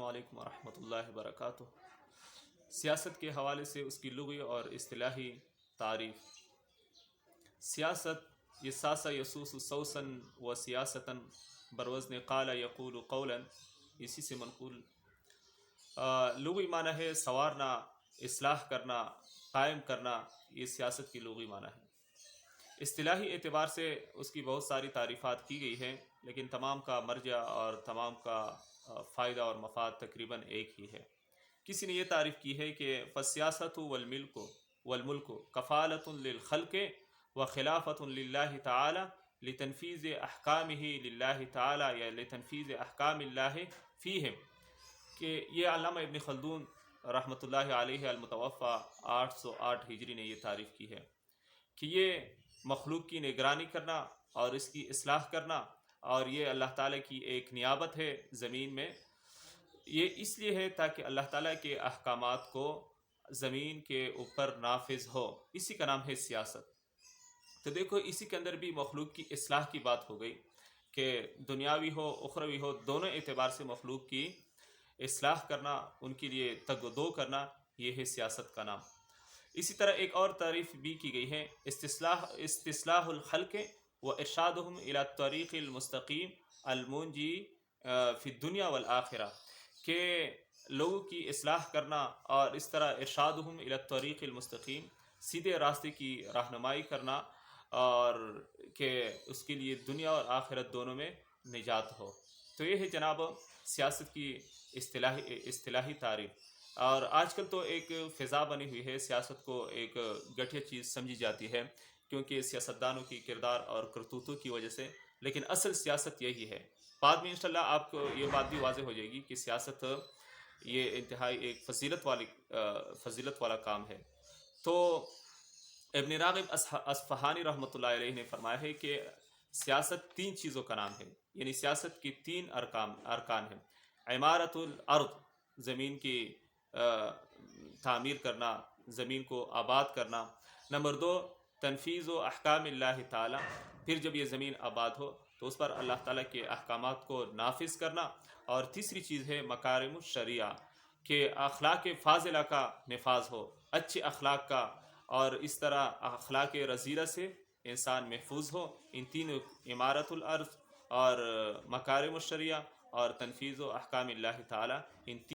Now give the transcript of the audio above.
علیکم ورحمۃ اللہ وبرکاتہ۔ سیاست کے حوالے سے اس کی لغوی اور اصطلاحی تعریف۔ سیاست یہ ساسا یسوس سوسن و سیاستاً بروزن قال یقول قولا، اسی سے منقول۔ لغوی معنی ہے سنوارنا، اصلاح کرنا، قائم کرنا، یہ سیاست کی لغوی معنی ہے۔ اصطلاحی اعتبار سے اس کی بہت ساری تعریفات کی گئی ہیں، لیکن تمام کا مرجع اور تمام کا فائدہ اور مفاد تقریباً ایک ہی ہے۔ کسی نے یہ تعریف کی ہے کہ فالسیاست والملک کفالۃ للخلق وخلافۃ للہ تعالی لتنفیذ احکامہ للہ تعالی یا لتنفیذ احکام اللہ فیہم، کہ یہ علامہ ابن خلدون رحمۃ اللہ علیہ المتوفی 808 ہجری نے یہ تعریف کی ہے کہ یہ مخلوق کی نگرانی کرنا اور اس کی اصلاح کرنا، اور یہ اللہ تعالیٰ کی ایک نیابت ہے زمین میں۔ یہ اس لیے ہے تاکہ اللہ تعالیٰ کے احکامات کو زمین کے اوپر نافذ ہو، اسی کا نام ہے سیاست۔ تو دیکھو اسی کے اندر بھی مخلوق کی اصلاح کی بات ہو گئی کہ دنیاوی ہو اخروی ہو، دونوں اعتبار سے مخلوق کی اصلاح کرنا، ان کے لیے تگ و دو کرنا، یہ ہے سیاست کا نام۔ اسی طرح ایک اور تعریف بھی کی گئی ہے، استصلاح الخلق و ارشادہم الی الطریق المستقیم المنجی فی الدنیا والآخرہ، کہ لوگوں کی اصلاح کرنا اور اس طرح ارشادہم الی الطریق المستقیم، سیدھے راستے کی رہنمائی کرنا، اور کہ اس کے لیے دنیا اور آخرت دونوں میں نجات ہو۔ تو یہ ہے جناب سیاست کی اصطلاحی تعریف۔ اور آج کل تو ایک فضا بنی ہوئی ہے، سیاست کو ایک گٹھیا چیز سمجھی جاتی ہے کیونکہ سیاستدانوں کی کردار اور کرتوتوں کی وجہ سے، لیکن اصل سیاست یہی ہے۔ بعد میں انشاءاللہ آپ کو یہ بات بھی واضح ہو جائے گی کہ سیاست یہ انتہائی ایک فضیلت والا کام ہے۔ تو ابن راغب اصفہانی رحمۃ اللہ علیہ نے فرمایا ہے کہ سیاست تین چیزوں کا نام ہے، یعنی سیاست کی تین ارکان ہیں۔ عمارت الارض، زمین کی تعمیر کرنا، زمین کو آباد کرنا۔ نمبر دو، تنفیذ و احکام اللہ تعالی، پھر جب یہ زمین آباد ہو تو اس پر اللہ تعالیٰ کے احکامات کو نافذ کرنا۔ اور تیسری چیز ہے مکارم الشریعہ، کہ اخلاق فاضلہ کا نفاذ ہو، اچھے اخلاق کا، اور اس طرح اخلاق رذیلہ سے انسان محفوظ ہو۔ ان تینوں، عمارت الارض اور مکارم الشریعہ اور تنفیذ و احکام اللہ تعالی، ان